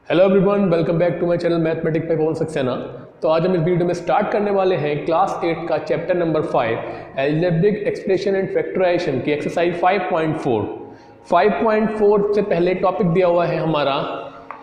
Hello everyone, welcome back to my channel mathematics by Pawan Saxena. तो आज हम इस वीडियो में स्टार्ट करने वाले हैं क्लास 8 का chapter number 5 algebraic expression and factorisation की एक्सरसाइज 5.4। 5.4 से पहले टॉपिक दिया हुआ है हमारा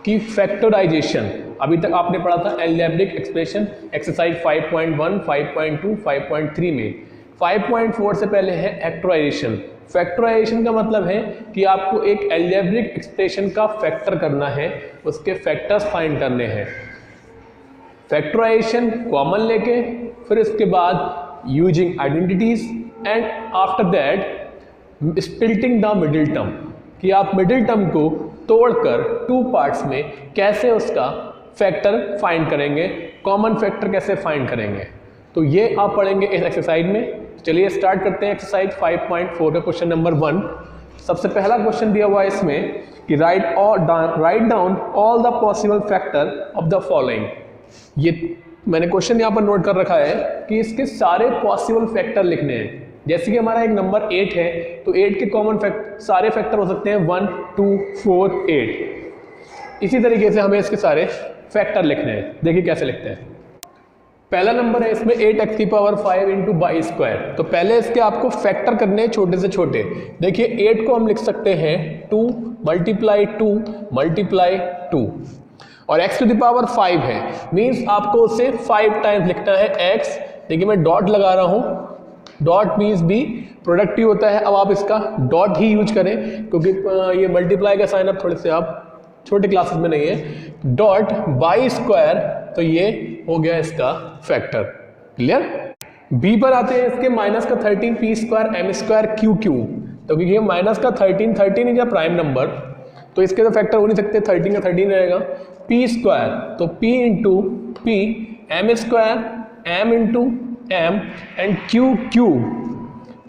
कि फैक्टराइजेशन। अभी तक आपने पढ़ा था अलजेब्रिक एक्सप्रेशन एक्सरसाइज 5.1, 5.2, 5.3 में। 5.4 से पहले है फैक्टराइजेशन। फैक्टराइजेशन का मतलब है कि आपको एक अलजेब्रिक एक्सप्रेशन का फैक्टर करना है, उसके फैक्टर्स फाइंड करने हैं। फैक्टराइजेशन कॉमन लेके फिर इसके बाद using identities and after that splitting the middle term, कि आप मिडिल टर्म को तोड़कर टू पार्ट्स में कैसे उसका फैक्टर फाइंड करेंगे, कॉमन फैक्टर कैसे फाइंड करेंगे। तो ये आप पढ़ेंगे इस एक्सरसाइज में। चलिए स्टार्ट करते हैं एक्सरसाइज 5.4 का क्वेश्चन नंबर 1। सबसे पहला क्वेश्चन दिया हुआ है इसमें कि write down all the possible factor of the following. ये मैंने क्वेश्चन यहाँ पर नोट कर रखा है कि इसके सारे पॉसिबल फैक्टर लिखने हैं। जैसे कि हमारा एक नंबर 8 है तो 8 के कॉमन सारे फैक्टर हो सकते हैं 1, 2, 4, 8। इसी तरीके से हमें इसके सारे फैक्टर लिखने हैं। देखिए कैसे लिखते हैं। पहला नंबर है इसमें 8x की पावर 5 इंटू बाई स्क्वायर। तो पहले इसके आपको फैक्टर करने हैं छोटे से छोटे। देखिए 8 को हम लिख सकते हैं 2 मल्टीप्लाई 2 मल्टीप्लाई 2 और x टू द पावर 5 है, मीन्स आपको उसे 5 टाइम्स लिखना है x। देखिए मैं डॉट लगा रहा हूँ, डॉट मीन्स भी प्रोडक्टिव होता है। अब आप इसका डॉट ही यूज करें क्योंकि ये मल्टीप्लाई का साइन अब थोड़े से आप छोटे क्लासेस में नहीं है। डॉट बाई स्क्वायर, तो ये हो गया इसका फैक्टर। क्लियर। बी पर आते हैं इसके माइनस का 13 p square m square q Q. तो क्योंकि माइनस का 13 इज अ प्राइम नंबर, तो इसके तो फैक्टर हो नहीं सकते, 13 का 13 रहेगा। पी स्क्वायर तो P into P, M square M into M and Q Q,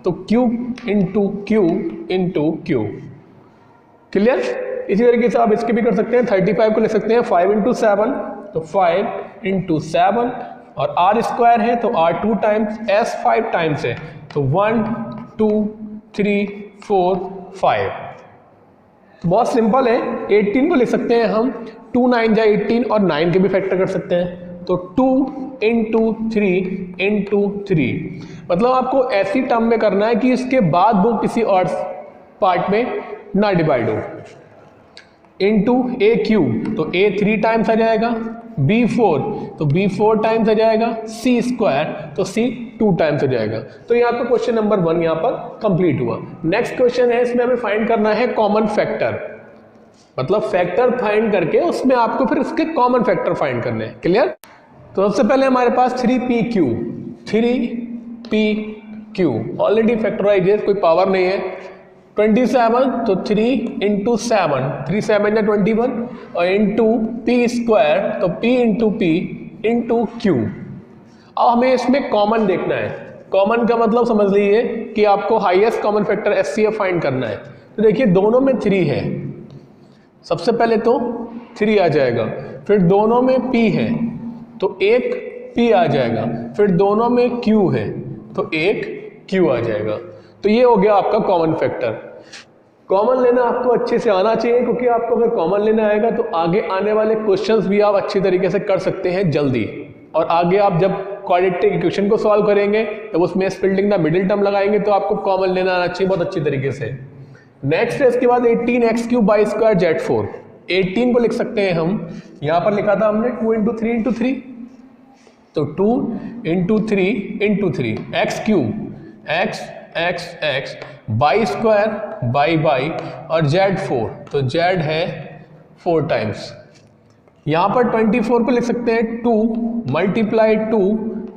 तो Q into Q into Q. Clear. इसी तरीके से आप इसके भी कर सकते हैं। 35 को लिख सकते हैं 5 इंटू 7, तो 5 इंटू 7 और आर स्क्वायर है तो आर 2 टाइम्स, एस 5 टाइम्स है तो 1 2 3 4 5। तो बहुत सिंपल है। 18 को लिख सकते हैं हम 2 9 जा 18 और 9 के भी फैक्टर कर सकते हैं। तो 2 इंटू 3 इंटू 3, मतलब आपको ऐसी टर्म में करना है कि इसके बाद वो किसी और पार्ट में ना डिवाइड हो। इंटू ए क्यू, तो ए 3 टाइम्स आ जाएगा। बी 4 तो बी 4 टाइम्स आ जाएगा। सी स्क्वायर तो सी 2 टाइम्स आ जाएगा। तो यहाँ पर क्वेश्चन नंबर 1 यहाँ पर कंप्लीट हुआ। नेक्स्ट क्वेश्चन है, इसमें हमें फाइंड करना है कॉमन फैक्टर, मतलब फैक्टर फाइंड करके उसमें आपको फिर उसके कॉमन फैक्टर फाइंड करने हैं। क्लियर। तो सबसे पहले हमारे पास 3pq, 3pq ऑलरेडी फैक्टराइज है, कोई पावर नहीं है। 27 तो 3 इंटू 7, 3 7 या 21 और इंटू पी स्क्वायर तो p into P into Q. अब हमें इसमें कॉमन देखना है। कॉमन का मतलब समझ लीजिए कि आपको highest common factor HCF find करना है। तो देखिए दोनों में 3 है, सबसे पहले तो 3 आ जाएगा, फिर दोनों में p है तो एक p आ जाएगा, फिर दोनों में q है तो एक q आ जाएगा। तो ये हो गया आपका कॉमन फैक्टर। कॉमन लेना आपको अच्छे से आना चाहिए, क्योंकि आपको अगर कॉमन लेना आएगा तो आगे आने वाले क्वेश्चंस भी आप अच्छी तरीके से कर सकते हैं जल्दी। और आगे आप जब क्वाड्रेटिक इक्वेशन को सॉल्व करेंगे तो उसमें स्प्लिटिंग द मिडिल टर्म लगाएंगे तो आपको कॉमन लेना आना चाहिए बहुत अच्छी तरीके से। नेक्स्ट है इसके बाद 18x³ बाई स्क्वायर Z4। 18 को लिख सकते हैं हम, यहाँ पर लिखा था हमने 2 इंटू 3 इंटू 3, तो 2 into 3 into 3 x³ x by square by और Z4, तो Z है 4 टाइम्स। यहाँ पर 24 को लिख सकते हैं 2 मल्टीप्लाई 2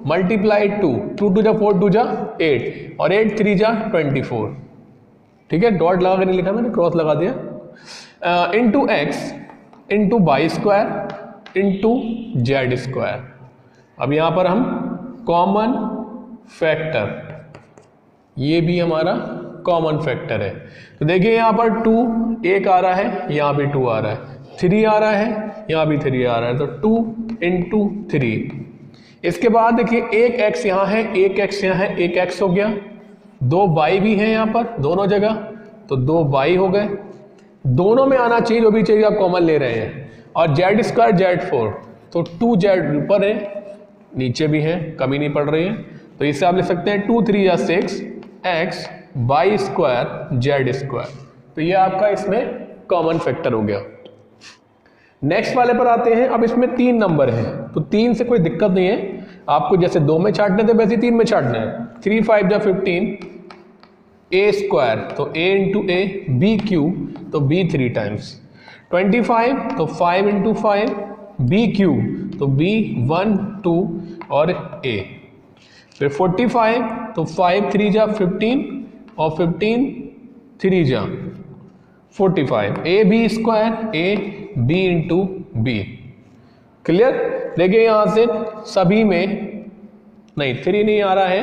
मल्टीप्लाई 2, 2 2 जा 4 2 जा 8 और 8 3 जा 24। ठीक है, डॉट लगा के नहीं लिखा मैंने, क्रॉस लगा दिया। Into x into by square into Z square. अब यहाँ पर हम कॉमन फैक्टर, ये भी हमारा कॉमन फैक्टर है। तो देखिए यहाँ पर 2 एक आ रहा है, यहाँ भी 2 आ रहा है, 3 आ रहा है, यहाँ भी 3 आ रहा है, तो 2 इंटू 3। इसके बाद देखिए एक x यहाँ है, एक x यहाँ है, एक x हो गया। 2 बाई भी हैं यहाँ पर दोनों जगह, तो 2 बाई हो गए। दोनों में आना चाहिए जो भी चाहिए आप कॉमन ले रहे हैं। और जेड स्क्वायर जेड 4, तो 2z ऊपर है नीचे भी है, कमी नहीं पड़ रही है, तो इससे आप लिख सकते हैं 2 3 या 6 x y square z square. तो ये आपका इसमें कॉमन फैक्टर हो गया। नेक्स्ट वाले पर आते हैं। अब इसमें 3 नंबर हैं, तो 3 से कोई दिक्कत नहीं है, आपको जैसे 2 में छाटने थे वैसे 3 में छाटना है। 3 5 या 15 ए स्क्वायर, तो a into a, b q तो b 3 टाइम्स, 25 तो 5 इंटू 5, बी क्यू तो b 1 2 और a, फिर 45 तो 5 3 जा 15 और 15 3 जा 45, a b square a b into b. Clear? देखिए यहां से सभी में नहीं 3 नहीं आ रहा है,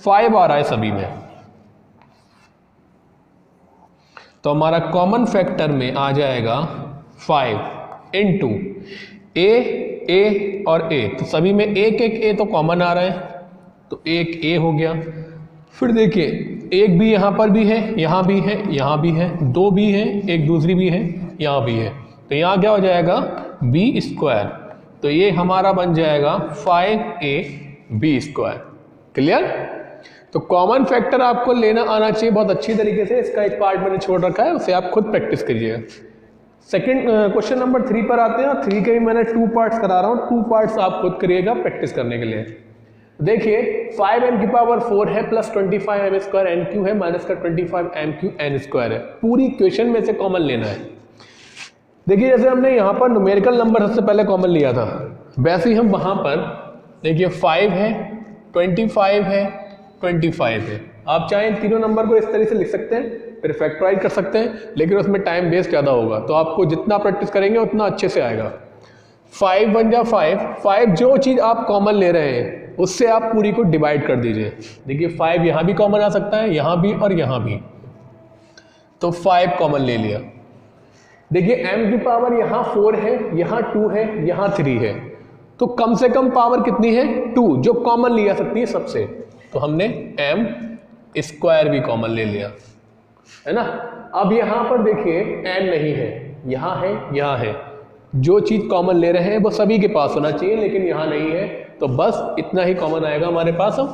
5 आ रहा है सभी में, तो हमारा कॉमन फैक्टर में आ जाएगा 5 इंटू ए और ए, तो सभी में एक एक ए तो कॉमन आ रहा है, तो एक ए हो गया। फिर देखिए एक भी यहाँ पर भी है, यहाँ भी है, यहाँ भी है, 2 भी है, एक दूसरी भी है, यहाँ भी है, तो यहाँ क्या हो जाएगा बी स्क्वायर, तो ये हमारा बन जाएगा 5ab स्क्वायर। क्लियर? तो कॉमन फैक्टर आपको लेना आना चाहिए बहुत अच्छी तरीके से, इसका एक पार्ट मैंने छोड़ रखा है, उसे आप खुद प्रैक्टिस करिएगा। सेकंड क्वेश्चन नंबर 3 पर आते हैं, और 3 के भी मैंने 2 पार्ट्स करा रहा हूँ, 2 पार्ट्स आप खुद करिएगा प्रैक्टिस करने के लिए। देखिए 5m की पावर 4 है plus 25m square n q है माइनस का 25m क्यू एन स्क्वायर है, पूरी इक्वेशन में से कॉमन लेना है। देखिए जैसे हमने यहाँ पर न्यूमेरिकल नंबर सबसे पहले कॉमन लिया था, वैसे ही हम वहाँ पर देखिए 5 है, 25 है, 25 है। आप चाहें तीनों नंबर को इस तरह से लिख सकते हैं, फिर फैक्टराइज कर सकते हैं, लेकिन उसमें टाइम वेस्ट ज़्यादा होगा, तो आपको जितना प्रैक्टिस करेंगे उतना अच्छे से आएगा। 5 बन जा 5 जो चीज़ आप कॉमन ले रहे हैं उससे आप पूरी को डिवाइड कर दीजिए। देखिए 5 यहाँ भी कॉमन आ सकता है, यहाँ भी और यहाँ भी, तो 5 कॉमन ले लिया। देखिए m की पावर यहाँ 4 है, यहाँ 2 है, यहाँ 3 है, तो कम से कम पावर कितनी है 2, जो कॉमन लिया सकती है सबसे, तो हमने m स्क्वायर भी कॉमन ले लिया, है ना। अब यहाँ पर देखिए n नहीं है, यहाँ है, यहाँ है, जो चीज़ कॉमन ले रहे हैं वो सभी के पास होना चाहिए, लेकिन यहाँ नहीं है, तो बस इतना ही कॉमन आएगा हमारे पास। अब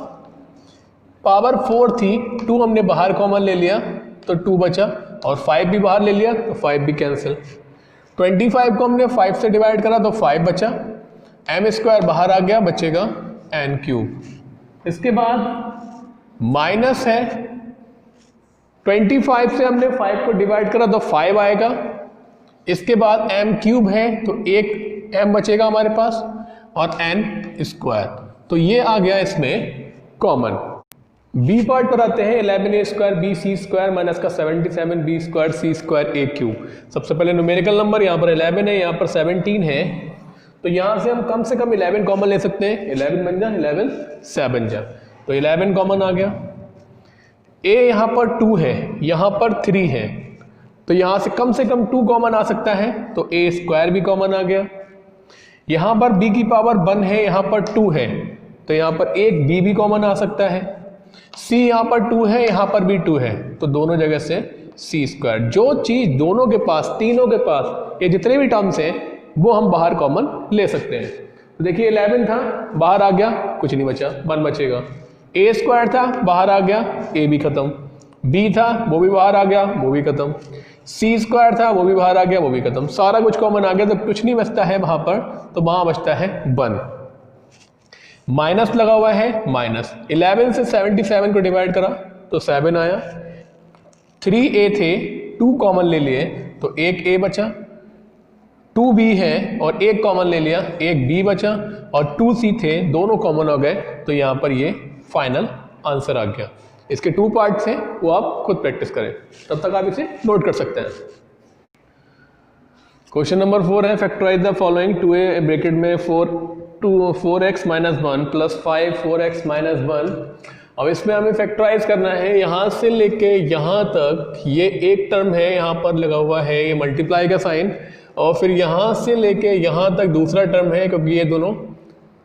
पावर 4 थी, 2 हमने बाहर कॉमन ले लिया तो 2 बचा, और 5 भी बाहर ले लिया तो 5 भी कैंसिल। 25 को हमने 5 से डिवाइड करा तो 5 बचा, m स्क्वायर बाहर आ गया, बचेगा n क्यूब। इसके बाद माइनस है, 25 से हमने 5 को डिवाइड करा तो 5 आएगा, इसके बाद m क्यूब है तो एक m बचेगा हमारे पास, और n स्क्वायर, तो ये आ गया इसमें कॉमन। बी पार्ट पर आते हैं, 11a square b c square minus का 77b square c square a cube. सबसे पहले न्यूमेरिकल नंबर यहाँ पर 11 है, यहाँ पर 17 है, तो यहाँ से हम कम 11 कॉमन ले सकते हैं, 11 बन जा 11 7 जा, तो 11 कॉमन आ गया। a यहाँ पर 2 है, यहाँ पर 3 है, तो यहाँ से कम 2 कॉमन आ सकता है, तो a स्क्वायर भी कॉमन आ गया। यहाँ पर b की पावर 1 है, यहाँ पर 2 है, तो यहाँ पर एक b भी कॉमन आ सकता है। c यहाँ पर 2 है, यहाँ पर भी 2 है, तो दोनों जगह से c स्क्वायर, जो चीज़ दोनों के पास, तीनों के पास, ये जितने भी टर्म्स हैं वो हम बाहर कॉमन ले सकते हैं। तो देखिए 11 था, बाहर आ गया, कुछ नहीं बचा, 1 बचेगा। a स्क्वायर था, बाहर आ गया, a भी खत्म, b था वो भी बाहर आ गया, वो भी खत्म, c स्क्वायर था वो भी बाहर आ गया, वो भी खत्म, सारा कुछ कॉमन आ गया, तो कुछ नहीं बचता है वहाँ पर, तो वहाँ बचता है 1। माइनस लगा हुआ है, माइनस 11 से 77 को डिवाइड करा तो 7 आया, 3a थे, 2 कॉमन ले लिए तो एक a बचा, 2b है और एक कॉमन ले लिया, एक b बचा, और 2c थे, दोनों कॉमन हो गए, तो यहाँ पर ये फाइनल आंसर आ गया। इसके 2 पार्ट्स हैं, वो आप खुद प्रैक्टिस करें, तब तक आप इसे नोट कर सकते हैं। क्वेश्चन नंबर 4 है, factorise the following 2a bracket में 4x minus 1 plus 5 4x minus 1। अब इसमें हमें फैक्टराइज करना है, यहाँ से लेके यहाँ तक, ये एक टर्म है यहाँ पर लगा हुआ है, ये मल्टीप्लाई का साइन, और फिर यहाँ से लेके यहाँ तक दूसरा टर्म है, क्योंकि ये दोनों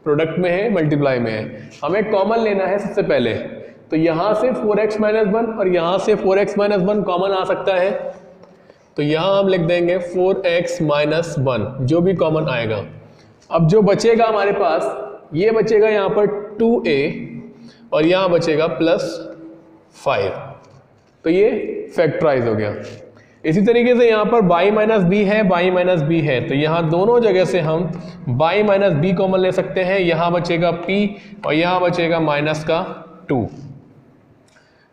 प्रोडक्ट में है, मल्टीप्लाई में है। हमें कॉमन लेना है सबसे पहले, तो यहाँ से 4x माइनस 1 और यहाँ से 4x माइनस 1 कॉमन आ सकता है, तो यहाँ हम लिख देंगे 4x माइनस 1, जो भी कॉमन आएगा। अब जो बचेगा हमारे पास, ये बचेगा यहाँ पर 2a और यहाँ बचेगा +5, तो ये फैक्टराइज हो गया। इसी तरीके से यहाँ पर y माइनस बी है, y माइनस बी है, तो यहाँ दोनों जगह से हम y माइनस बी कॉमन ले सकते हैं। यहाँ बचेगा p और यहाँ बचेगा -2।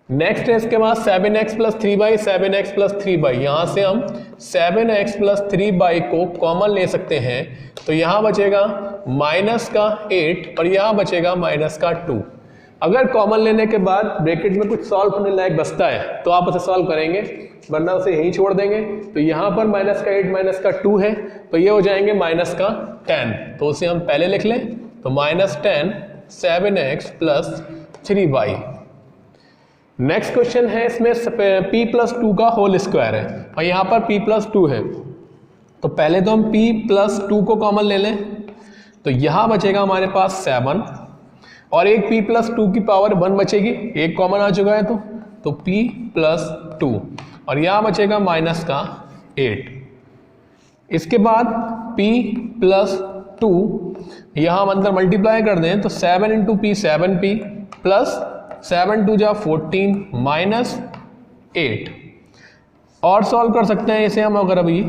नेक्स्ट है इसके बाद 7x + 3y, 7x + 3y। यहाँ से हम 7x + 3y को कॉमन ले सकते हैं, तो यहाँ बचेगा -8 और यहाँ बचेगा -2। अगर कॉमन लेने के बाद ब्रैकेट में कुछ सॉल्व होने लायक बचता है तो आप उसे सॉल्व करेंगे, वरना उसे यहीं छोड़ देंगे। तो यहाँ पर -8 -2 है, तो ये हो जाएंगे -10, तो उसे हम पहले लिख लें, तो -10 7x + 3y। नेक्स्ट क्वेश्चन है, इसमें p + 2 का होल स्क्वायर है और यहाँ पर p + 2 है, तो पहले तो हम p + 2 को कॉमन ले लें, तो यहाँ बचेगा हमारे पास 7 और एक p + 2 की पावर 1 बचेगी, एक कॉमन आ चुका है तो p + 2 और यहाँ बचेगा -8। इसके बाद p + 2 यहाँ हम अंदर मल्टीप्लाई कर दें, तो 7 × p 7p प्लस 7 2 जा 14 -8। और सॉल्व कर सकते हैं इसे हम अगर अभी,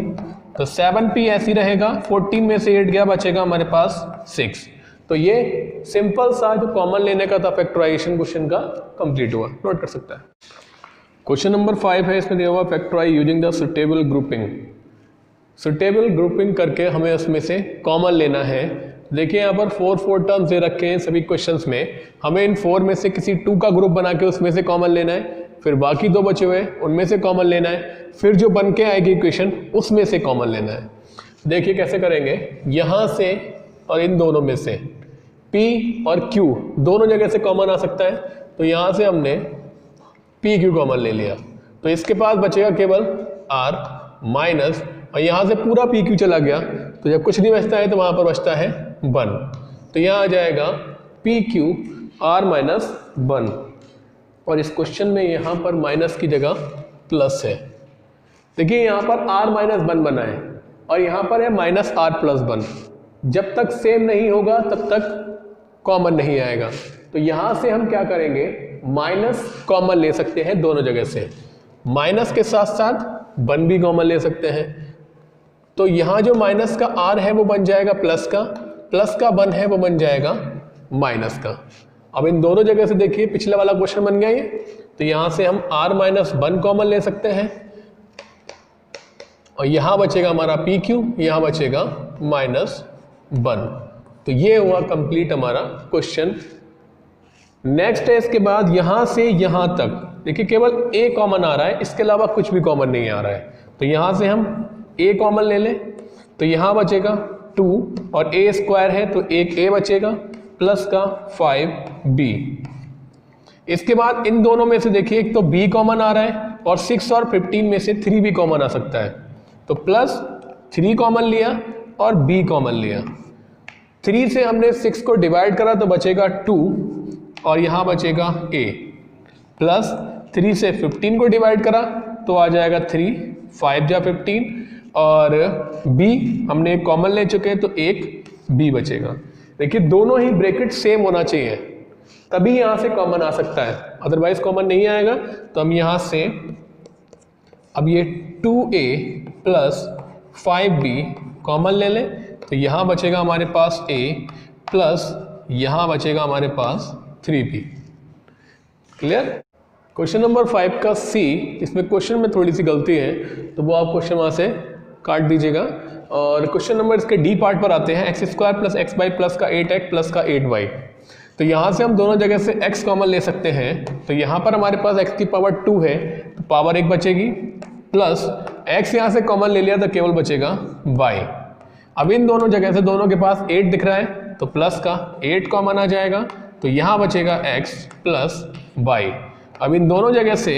तो 7p ऐसी रहेगा, 14 में से 8 गया, बचेगा हमारे पास 6। तो ये सिंपल सा जो कॉमन लेने का था फैक्टराइजेशन क्वेश्चन का कंप्लीट हुआ, नोट कर सकता है। क्वेश्चन नंबर 5 है, इसमें दिया हुआ factorise using the suitable grouping. Suitable grouping करके हमें उसमें से कॉमन लेना है। देखिए यहाँ पर 4 टर्म्स दे रखे हैं सभी क्वेश्चंस में, हमें इन 4 में से किसी 2 का ग्रुप बना के उसमें से कॉमन लेना है, फिर बाकी 2 बचे हुए उनमें से कॉमन लेना है, फिर जो बन के आएगी इक्वेशन उसमें से कॉमन लेना है। देखिए कैसे करेंगे, यहाँ से और इन दोनों में से P और Q दोनों जगह से कॉमन आ सकता है, तो यहाँ से हमने PQ कॉमन ले लिया, तो इसके पास बचेगा केवल R माइनस, और यहाँ से पूरा PQ चला गया, तो जब कुछ नहीं बचता है तो वहाँ पर बचता है 1, तो यहाँ आ जाएगा PQ R माइनस 1, और इस क्वेश्चन में यहाँ पर माइनस की जगह प्लस है। देखिए यहाँ पर R माइनस 1 बना है और यहाँ पर है -R + 1। जब तक सेम नहीं होगा तब तक कॉमन नहीं आएगा, तो यहाँ से हम क्या करेंगे, माइनस कॉमन ले सकते हैं दोनों जगह से, माइनस के साथ साथ 1 भी कॉमन ले सकते हैं। तो यहाँ जो माइनस का R है वो बन जाएगा प्लस का 1 है वो बन जाएगा माइनस का। अब इन दोनों जगह से देखिए पिछला वाला क्वेश्चन बन गया ये, तो यहाँ से हम R माइनस 1 कॉमन ले सकते हैं और यहाँ बचेगा हमारा PQ, यहाँ बचेगा -1। तो ये हुआ कंप्लीट हमारा क्वेश्चन। नेक्स्ट है इसके बाद यहाँ से यहाँ तक, देखिए केवल A कॉमन आ रहा है, इसके अलावा कुछ भी कॉमन नहीं आ रहा है, तो यहाँ से हम A कॉमन ले लें, तो यहाँ बचेगा 2 और A स्क्वायर है तो एक A बचेगा प्लस का 5B। इसके बाद इन दोनों में से देखिए एक तो B कॉमन आ रहा है और 6 और 15 में से 3 भी कॉमन आ सकता है, तो +3 कॉमन लिया और B कॉमन लिया। 3 से हमने 6 को डिवाइड करा तो बचेगा 2 और यहाँ बचेगा A, प्लस 3 से 15 को डिवाइड करा तो आ जाएगा 3, 5 जा 15 और B हमने एक कॉमन ले चुके हैं तो एक B बचेगा। देखिए दोनों ही ब्रैकेट सेम होना चाहिए तभी यहाँ से कॉमन आ सकता है, अदरवाइज कॉमन नहीं आएगा। तो हम यहाँ से अब ये 2A प्लस 5B कॉमन ले लें, तो यहाँ बचेगा हमारे पास A प्लस यहाँ बचेगा हमारे पास 3B। क्लियर। क्वेश्चन नंबर 5 का C, इसमें क्वेश्चन में थोड़ी सी गलती है तो वो आप क्वेश्चन वहाँ से काट दीजिएगा। और क्वेश्चन नंबर इसके D पार्ट पर आते हैं, x² + xy प्लस का 8x प्लस का 8y। तो यहाँ से हम दोनों जगह से x कॉमन ले सकते हैं, तो यहाँ पर हमारे पास x की पावर 2 है तो पावर 1 बचेगी, प्लस x यहाँ से कॉमन ले लिया तो केवल बचेगा y। अब इन दोनों जगह से दोनों के पास 8 दिख रहा है तो प्लस का 8 कॉमन आ जाएगा, तो यहाँ बचेगा x प्लस y। अब इन दोनों जगह से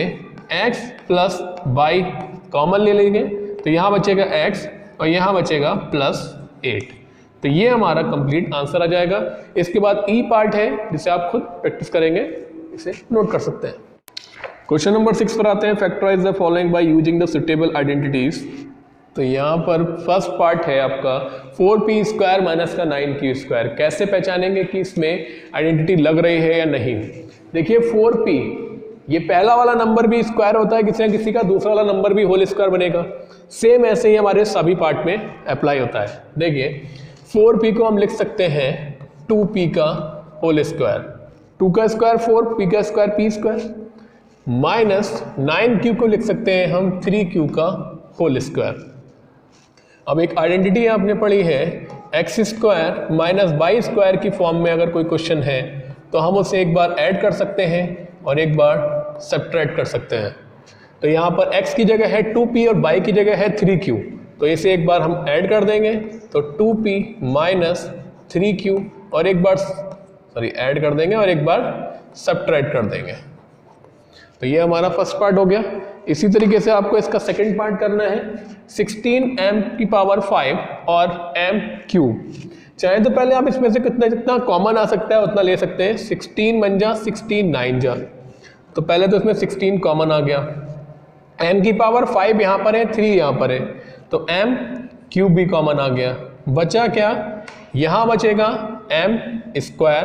x प्लस y कॉमन ले लेंगे तो यहाँ बचेगा x और यहाँ बचेगा +8। तो ये हमारा कंप्लीट आंसर आ जाएगा। इसके बाद ई पार्ट है जिसे आप खुद प्रैक्टिस करेंगे, इसे नोट कर सकते हैं। क्वेश्चन नंबर 6 पर आते हैं। Factorise the following by using the suitable identities. तो यहाँ पर फर्स्ट पार्ट है आपका 4p स्क्वायर माइनस का 9q स्क्वायर। कैसे पहचानेंगे कि इसमें आइडेंटिटी लग रही है या नहीं। देखिए 4p, ये पहला वाला नंबर भी स्क्वायर होता है किसी ना किसी का, दूसरा वाला नंबर भी होल स्क्वायर बनेगा। सेम ऐसे ही हमारे सभी पार्ट में अप्लाई होता है। देखिए 4p को हम लिख सकते हैं 2p का होल स्क्वायर, 2 का स्क्वायर 4, p का square p square, minus 9q को लिख सकते हैं हम 3q का होल स्क्वायर। अब एक आइडेंटिटी आपने पढ़ी है x square minus y square की फॉर्म में अगर कोई क्वेश्चन है तो हम उसे एक बार ऐड कर सकते हैं और एक बार सब्ट्रैक्ट कर सकते हैं। तो यहाँ पर x की जगह है 2p और y की जगह है 3q, तो इसे एक बार हम ऐड कर देंगे तो 2p माइनस 3q और एक बार ऐड कर देंगे और एक बार सब्ट्रैक्ट कर देंगे। तो ये हमारा फर्स्ट पार्ट हो गया। इसी तरीके से आपको इसका सेकंड पार्ट करना है 16m की पावर 5 और m क्यूब। चाहे तो पहले आप इसमें से जितना कॉमन आ सकता है उतना ले सकते हैं। 16 बन जा 16 9 जा, तो पहले तो इसमें 16 कॉमन आ गया। m की पावर 5 यहाँ पर है, 3 यहाँ पर है, तो m क्यूब भी कॉमन आ गया। बचा क्या, यहाँ बचेगा m स्क्वायर,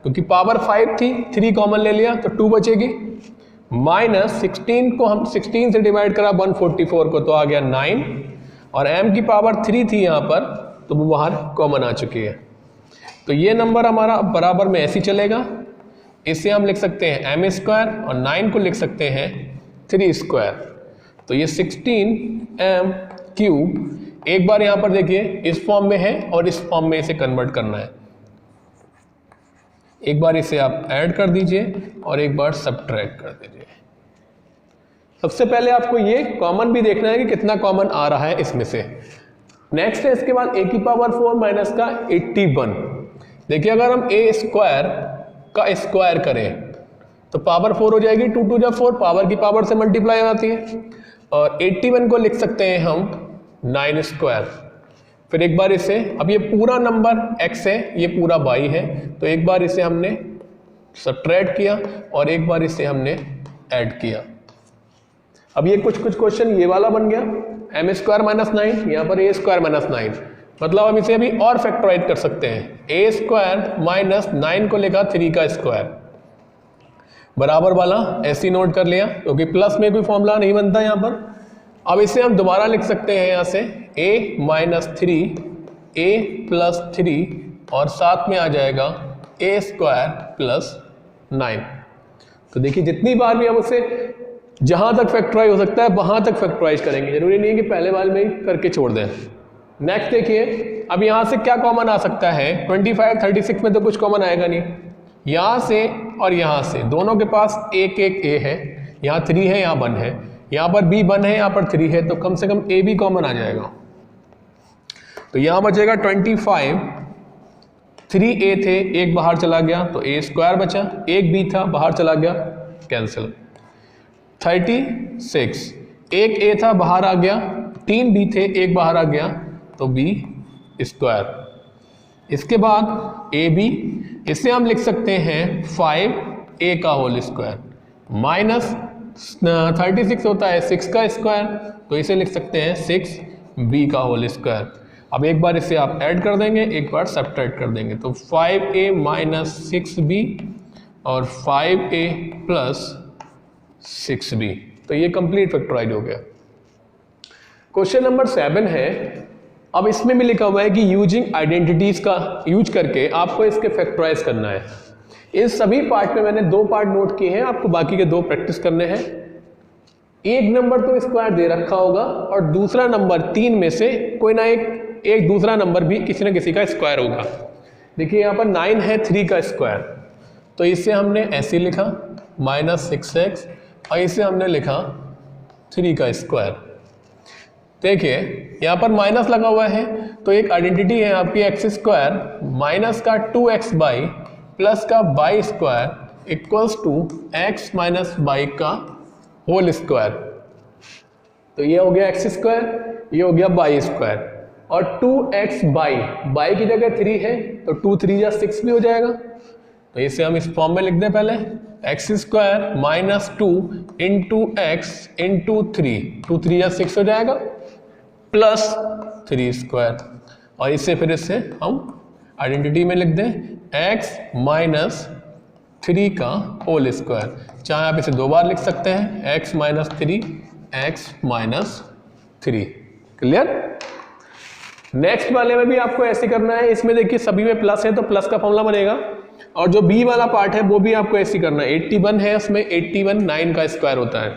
क्योंकि पावर 5 थी 3 कॉमन ले लिया तो 2 बचेगी, माइनस 16 को हम 16 से डिवाइड करा 144 को तो आ गया 9, और m की पावर 3 थी यहाँ पर तो वो बाहर कॉमन आ चुकी है। तो ये नंबर हमारा बराबर में ऐसे ही चलेगा। इसे हम लिख सकते हैं m स्क्वायर और 9 को लिख सकते हैं 3 स्क्वायर। तो ये 16m क्यूब एक बार यहाँ पर देखिए इस फॉर्म में है और इस फॉर्म में इसे कन्वर्ट करना है। एक बार इसे आप ऐड कर दीजिए और एक बार सब्ट्रैक्ट कर दीजिए। सबसे पहले आपको ये कॉमन भी देखना है कि कितना कॉमन आ रहा है इसमें से। नेक्स्ट है इसके बाद a की पावर 4 माइनस का 81। देखिए अगर हम a स्क्वायर का स्क्वायर करें तो पावर 4 हो जाएगी, 2 2 जा 4, पावर की पावर से मल्टीप्लाई हो जाती है, और 81 को लिख सकते हैं हम 9 स्क्वायर। फिर एक बार इसे, अब ये पूरा नंबर x है, ये पूरा y है, तो एक बार इसे हमने सब्ट्रैक्ट किया और एक बार इसे हमने ऐड किया। अब ये कुछ क्वेश्चन ये वाला बन गया m स्क्वायर माइनस 9, यहाँ पर a स्क्वायर माइनस 9, मतलब हम इसे अभी और फैक्टराइज कर सकते हैं। a स्क्वायर माइनस 9 को लेकर 3 का स्क्वायर बराबर वाला ऐसे नोट कर लिया, क्योंकि प्लस में कोई फॉर्मूला नहीं बनता यहाँ पर। अब इसे हम दोबारा लिख सकते हैं यहाँ से a माइनस 3 a प्लस 3 और साथ में आ जाएगा a स्क्वायर प्लस 9। तो देखिए जितनी बार भी हम उसे जहाँ तक फैक्टराइज हो सकता है वहाँ तक फैक्टराइज करेंगे, जरूरी नहीं है कि पहले बार में ही करके छोड़ दें। नेक्स्ट देखिए अब यहाँ से क्या कॉमन आ सकता है, 25 36 में तो कुछ कॉमन आएगा नहीं। यहाँ से और यहाँ से दोनों के पास एक एक a है, यहाँ 3 है यहाँ 1 है, यहाँ पर b 1 है यहाँ पर 3 है, तो कम से कम a भी कॉमन आ जाएगा। तो यहाँ बचेगा 25, 3a थे एक बाहर चला गया तो a स्क्वायर बचा, एक b था बाहर चला गया कैंसिल। 36, एक a था बाहर आ गया, 3 b थे एक बाहर आ गया तो b स्क्वायर। इसके बाद ab, इसे हम लिख सकते हैं 5a का होल स्क्वायर, माइनस 36 होता है 6 का स्क्वायर, तो इसे लिख सकते हैं 6b का होल स्क्वायर। अब एक बार इसे आप ऐड कर देंगे, एक बार सब्ट्रैक्ट कर देंगे, तो 5a माइनस 6b और 5a प्लस 6b। तो ये कंप्लीट फैक्टराइज हो गया। क्वेश्चन नंबर 7 है। अब इसमें भी लिखा हुआ है कि यूजिंग आइडेंटिटीज का यूज करके आपको इसके फैक्टराइज करना है। इस सभी पार्ट में मैंने 2 पार्ट नोट किए हैं, आपको बाकी के 2 प्रैक्टिस करने हैं। एक नंबर तो स्क्वायर दे रखा होगा और दूसरा नंबर 3 में से कोई ना एक दूसरा नंबर भी किसी न किसी का स्क्वायर होगा। देखिए यहाँ पर 9 है 3 का स्क्वायर, तो इसे हमने ऐसे लिखा माइनस 6x और इसे हमने लिखा 3 का स्क्वायर। देखिए यहाँ पर माइनस लगा हुआ है तो एक आइडेंटिटी है आपकी एक्स स्क्वायर माइनस का 2x बाई प्लस का y square equals to x minus y का होल स्क्वायर। तो ये हो गया एक्स स्क्वायर, ये हो गया बाई स्क्वायर, और 2x बाई की जगह 3 है तो 2 3 या 6 भी हो जाएगा। तो इसे हम इस फॉर्म में लिख दें पहले x square minus 2 into x into 3, 2 3 या 6 हो जाएगा, प्लस 3 स्क्वायर, और इससे फिर इससे हम आइडेंटिटी में लिख दें x माइनस 3 का होल स्क्वायर, चाहे आप इसे 2 बार लिख सकते हैं, x minus 3 x minus 3। Clear? Next वाले में भी आपको ऐसे करना है, इसमें देखिए सभी में प्लस है तो प्लस का फॉर्मूला बनेगा, और जो बी वाला पार्ट है वो भी आपको ऐसे करना है। 81 है, उसमें 81 9 का स्क्वायर होता है,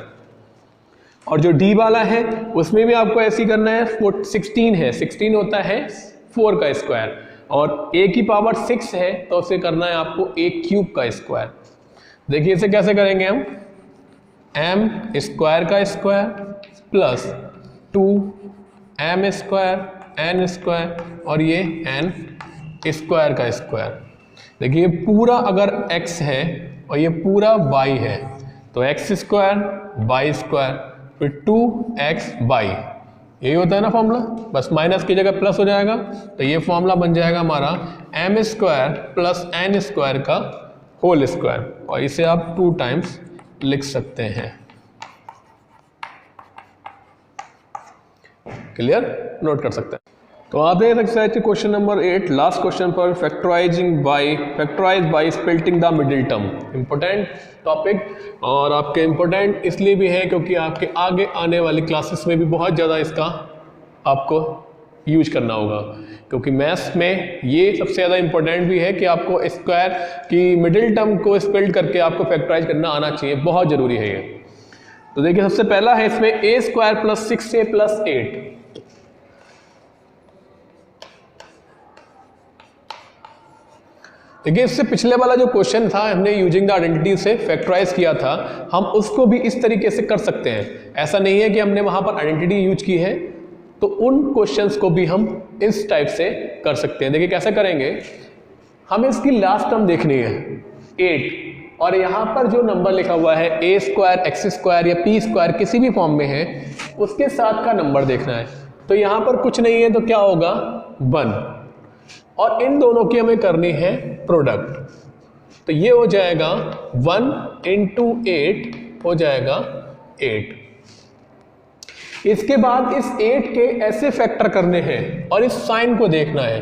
और जो डी वाला है उसमें भी आपको ऐसे करना है। 16 है, 16 होता है 4 का स्क्वायर, और a की पावर 6 है तो उसे करना है आपको a क्यूब का स्क्वायर। देखिए इसे कैसे करेंगे हम, m स्क्वायर का square plus 2m square n square और ये n स्क्वायर का स्क्वायर। देखिए पूरा अगर x है और ये पूरा y है तो x स्क्वायर y स्क्वायर फिर 2x y, यही होता है ना फॉर्मूला, बस माइनस की जगह प्लस हो जाएगा, तो ये फॉर्मूला बन जाएगा हमारा m square plus n square का होल स्क्वायर, और इसे आप 2 टाइम्स लिख सकते हैं। क्लियर? नोट कर सकते हैं। तो आप देख सकते हैं क्वेश्चन नंबर 8 लास्ट क्वेश्चन पर, factorise by splitting the middle term. Important topic, और आपके इंपॉर्टेंट इसलिए भी है क्योंकि आपके आगे आने वाली क्लासेस में भी बहुत ज़्यादा इसका आपको यूज करना होगा, क्योंकि मैथ्स में ये सबसे ज़्यादा इंपॉर्टेंट भी है कि आपको स्क्वायर की मिडिल टर्म को स्प्लिट करके आपको फैक्टराइज करना आना चाहिए, बहुत ज़रूरी है ये। तो देखिए सबसे पहला है इसमें a square plus 6a plus 8। देखिए इससे पिछले वाला जो क्वेश्चन था, हमने यूजिंग द आइडेंटिटी से फैक्टराइज किया था, हम उसको भी इस तरीके से कर सकते हैं। ऐसा नहीं है कि हमने वहां पर आइडेंटिटी यूज की है, तो उन क्वेश्चंस को भी हम इस टाइप से कर सकते हैं। देखिए कैसे करेंगे, हमें इसकी लास्ट टर्म देखनी है 8, और यहाँ पर जो नंबर लिखा हुआ है a स्क्वायर एक्स स्क्वायर या p स्क्वायर किसी भी फॉर्म में है, उसके साथ का नंबर देखना है। तो यहाँ पर कुछ नहीं है तो क्या होगा 1, और इन दोनों की हमें करनी है प्रोडक्ट, तो ये हो जाएगा 1 इंटू 8 हो जाएगा 8। इसके बाद इस 8 के ऐसे फैक्टर करने हैं और इस साइन को देखना है,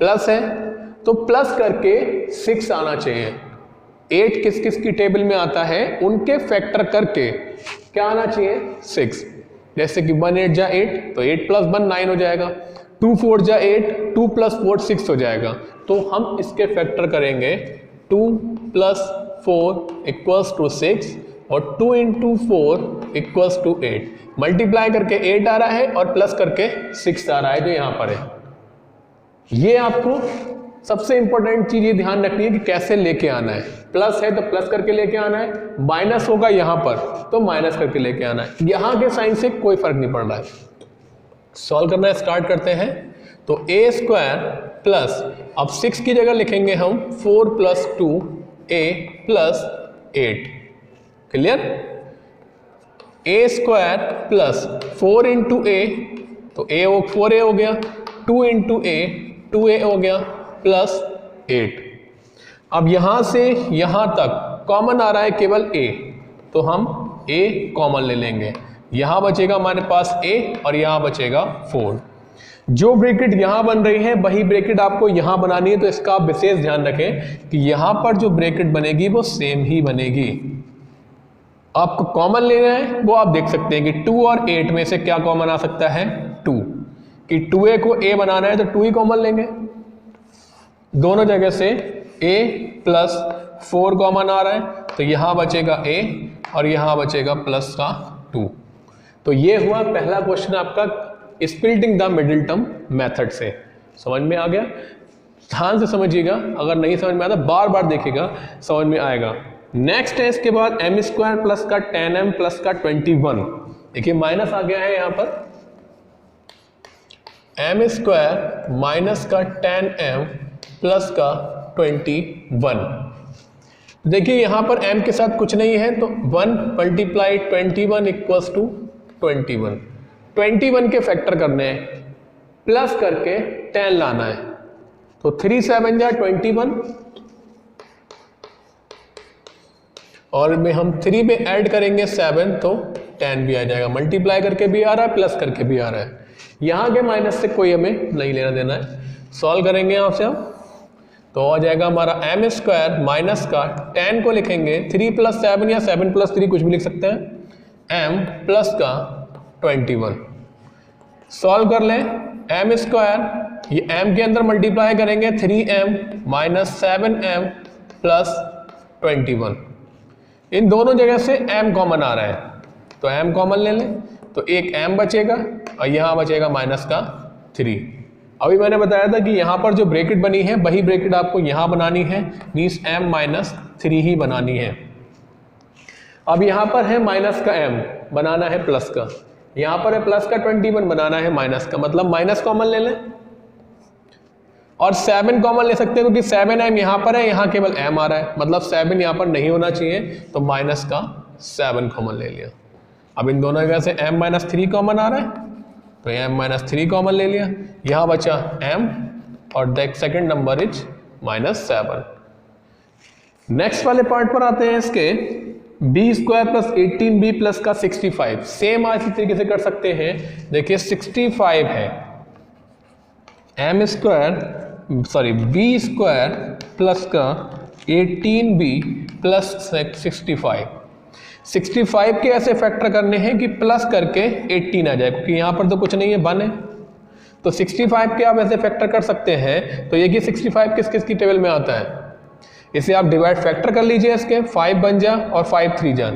प्लस है तो प्लस करके 6 आना चाहिए। 8 किस किस की टेबल में आता है, उनके फैक्टर करके क्या आना चाहिए 6। जैसे कि 1 8 जा 8, तो 8 प्लस 1 9 हो जाएगा, 2 4 जा 8, 2 प्लस 4 6 हो जाएगा। तो हम इसके फैक्टर करेंगे 2 प्लस 4 इक्वल्स टू 6 और 2 इंटू 4 इक्वल्स टू 8। मल्टीप्लाई करके 8 आ रहा है और प्लस करके 6 आ रहा है जो यहाँ पर है। ये आपको सबसे इंपॉर्टेंट चीज ये ध्यान रखनी है कि कैसे लेके आना है। प्लस है तो प्लस करके लेके आना है, माइनस होगा यहाँ पर तो माइनस करके लेके आना है। यहाँ के साइन से कोई फर्क नहीं पड़ रहा है। सॉल्व करना स्टार्ट करते हैं। तो a स्क्वायर प्लस, अब 6 की जगह लिखेंगे हम 4 plus 2a plus 8। Clear? a square plus 4 into a, तो a 4a हो गया, 2 इंटू a 2a हो गया प्लस 8। अब यहां से यहां तक कॉमन आ रहा है केवल a, तो हम a कॉमन ले लेंगे। यहां बचेगा हमारे पास a और यहां बचेगा 4। जो ब्रैकेट यहां बन रही है वही ब्रैकेट आपको यहां बनानी है, तो इसका आप विशेष ध्यान रखें कि यहां पर जो ब्रैकेट बनेगी वो सेम ही बनेगी। आपको कॉमन लेना है वो आप देख सकते हैं कि 2 और 8 में से क्या कॉमन आ सकता है 2, कि 2a को a बनाना है तो 2 ही कॉमन लेंगे। दोनों जगह से a प्लस 4 कॉमन आ रहा है, तो यहां बचेगा a और यहां बचेगा प्लस का 2। तो ये हुआ पहला क्वेश्चन आपका splitting the middle term method से। समझ में आ गया? ध्यान से समझिएगा, अगर नहीं समझ में आता बार बार देखिएगा, समझ में आएगा। नेक्स्ट है इसके बाद m स्क्वायर प्लस का 10m प्लस का 21। देखिए माइनस आ गया है यहाँ पर, m स्क्वायर माइनस का 10m प्लस का 21। देखिए यहाँ पर m के साथ कुछ नहीं है तो 1 मल्टीप्लाई 21 इक्वल्स टू 21। 21 के फैक्टर करने हैं, प्लस करके 10 लाना है, तो 3 7 जा 21 और में हम 3 में ऐड करेंगे 7 तो 10 भी आ जाएगा, मल्टीप्लाई करके भी आ रहा है प्लस करके भी आ रहा है। यहाँ के माइनस से कोई हमें नहीं लेना देना है। सॉल्व करेंगे यहाँ से हम तो आ जाएगा हमारा m स्क्वायर माइनस का 10 को लिखेंगे 3 प्लस 7 या 7 प्लस 3 कुछ भी लिख सकते हैं, m प्लस का 21। सॉल्व कर लें m स्क्वायर, ये m के अंदर मल्टीप्लाई करेंगे 3m माइनस 7m प्लस 21। इन दोनों जगह से m कॉमन आ रहा है तो m कॉमन ले लें तो एक m बचेगा और यहाँ बचेगा माइनस का 3। अभी मैंने बताया था कि यहाँ पर जो ब्रैकेट बनी है वही ब्रैकेट आपको यहाँ बनानी है, मीन्स m माइनस 3 ही बनानी है। अब यहाँ पर है माइनस का m, बनाना है प्लस का, यहाँ पर है प्लस का 21, बनाना है माइनस का, मतलब माइनस कॉमन ले लें और 7 कॉमन ले सकते हैं क्योंकि 7m यहाँ पर है, यहाँ केवल m आ रहा है, मतलब 7 यहाँ पर नहीं होना चाहिए तो माइनस का 7 कॉमन ले लिया। अब इन दोनों जगह से m माइनस 3 कॉमन आ रहा है तो m माइनस 3 कॉमन ले लिया, यहाँ बचा m और the second number is minus 7। Next वाले पार्ट पर आते हैं इसके, B square plus 18b plus का 65। सेम इसी तरीके से कर सकते हैं। देखिए 65 है बी स्क्वायर प्लस का 18b प्लस 65 के ऐसे फैक्टर करने हैं कि प्लस करके 18 आ जाए, क्योंकि यहाँ पर तो कुछ नहीं है 1 है तो 65 के आप ऐसे फैक्टर कर सकते हैं। तो ये कि 65 किस किस की टेबल में आता है, इसे आप डिवाइड फैक्टर कर लीजिए, इसके 5 बन जा और 5 3 जा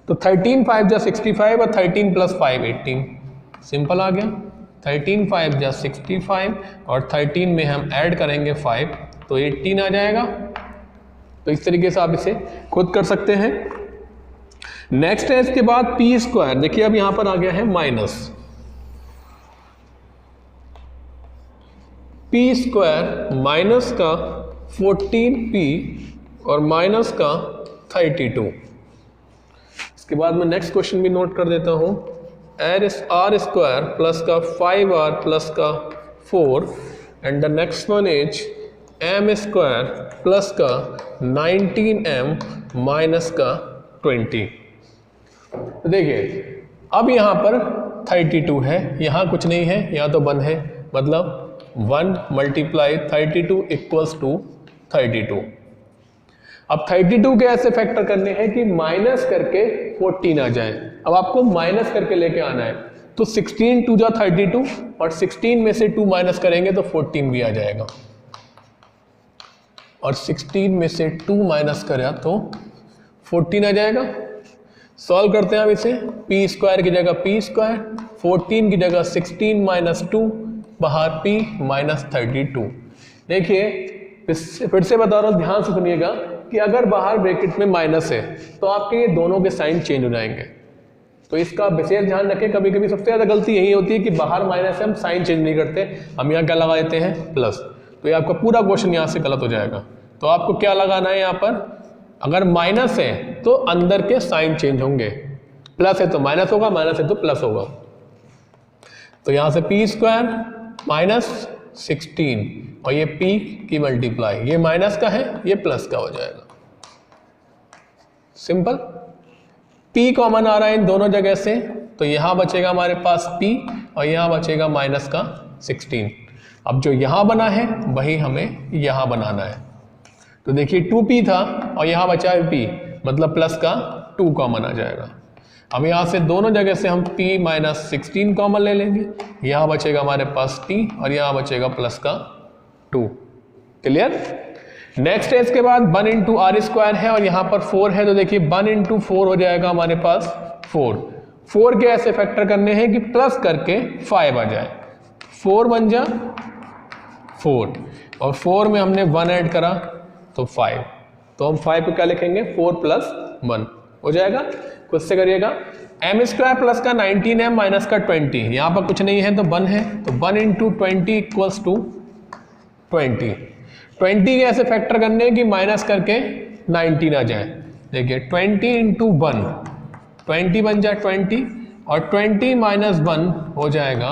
तो 13 5 जा 65 और 13 प्लस 5 18, सिंपल आ गया। 13 5 जा 65 और 13 में हम ऐड करेंगे 5 तो 18 आ जाएगा। तो इस तरीके से आप इसे खुद कर सकते हैं। नेक्स्ट है इसके बाद पी स्क्वायर, देखिए अब यहां पर आ गया है माइनस पी स्क्वायर माइनस का 14p और माइनस का 32। इसके बाद मैं नेक्स्ट क्वेश्चन भी नोट कर देता हूं, आर स्क्वायर प्लस का 5r प्लस का 4 and the next one is m square plus का 19m माइनस का 20। तो देखिए अब यहाँ पर 32 है, यहाँ कुछ नहीं है, यहाँ तो 1 है, मतलब 1 मल्टीप्लाई 32 इक्वल्स टू 32। अब 32 के ऐसे फैक्टर करने हैं कि माइनस करके 14 आ जाए। अब आपको माइनस करके लेके आना है तो 16 2 जा 32 और 16 में से 2 माइनस करेंगे तो 14 भी आ जाएगा और 16 में से 2 माइनस करा तो 14 आ जाएगा। सॉल्व करते हैं अब इसे, पी स्क्वायर की जगह पी स्क्वायर, 14 की जगह 16 माइनस 2, बाहर p माइनस 32। देखिए फिर से बता रहा हूँ, ध्यान से सुनिएगा कि अगर बाहर ब्रैकेट में माइनस है तो आपके ये दोनों के साइन चेंज हो जाएंगे, तो इसका विशेष ध्यान रखें। कभी कभी सबसे ज़्यादा गलती यही होती है कि बाहर माइनस है हम साइन चेंज नहीं करते, हम यहाँ क्या लगा देते हैं प्लस, तो ये आपका पूरा क्वेश्चन यहाँ से गलत हो जाएगा। तो आपको क्या लगाना है, यहाँ पर अगर माइनस है तो अंदर के साइन चेंज होंगे, प्लस है तो माइनस होगा, माइनस है तो प्लस होगा। तो यहाँ से पी स्क्वायर माइनस 16 और ये p की मल्टीप्लाई, ये माइनस का है ये प्लस का हो जाएगा, सिंपल। p कॉमन आ रहा है इन दोनों जगह से तो यहाँ बचेगा हमारे पास p और यहाँ बचेगा माइनस का 16। अब जो यहाँ बना है वही हमें यहाँ बनाना है। तो देखिए 2p था और यहाँ बचा है p, मतलब प्लस का 2 कॉमन आ जाएगा। अब यहाँ से दोनों जगह से हम p माइनस 16 कॉमन ले लेंगे, यहाँ बचेगा हमारे पास t और यहाँ बचेगा प्लस का 2। क्लियर। नेक्स्ट है इसके बाद 1 इंटू आर स्क्वायर है और यहाँ पर 4 है, तो देखिए 1 इंटू 4 हो जाएगा हमारे पास 4 के ऐसे फैक्टर करने हैं कि प्लस करके 5 आ जाए, 4 बन जा 4 और 4 में हमने 1 ऐड करा तो 5, तो हम 5 पे क्या लिखेंगे 4 प्लस 1 हो जाएगा। खुद से करिएगा। m स्क्वायर प्लस का 19m माइनस का 20, यहाँ पर कुछ नहीं है तो 1 है, तो 1 इंटू 20 इक्वल्स टू 20 के ऐसे फैक्टर करने कि माइनस करके 19 आ जाए। देखिए 20 इंटू 1 20 बन जाए 20 और 20 माइनस 1 हो जाएगा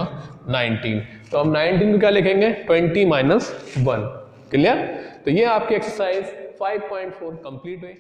19, तो हम 19 को क्या लिखेंगे 20 माइनस 1। क्लियर। तो ये आपकी एक्सरसाइज 5.4 कंप्लीट हुई।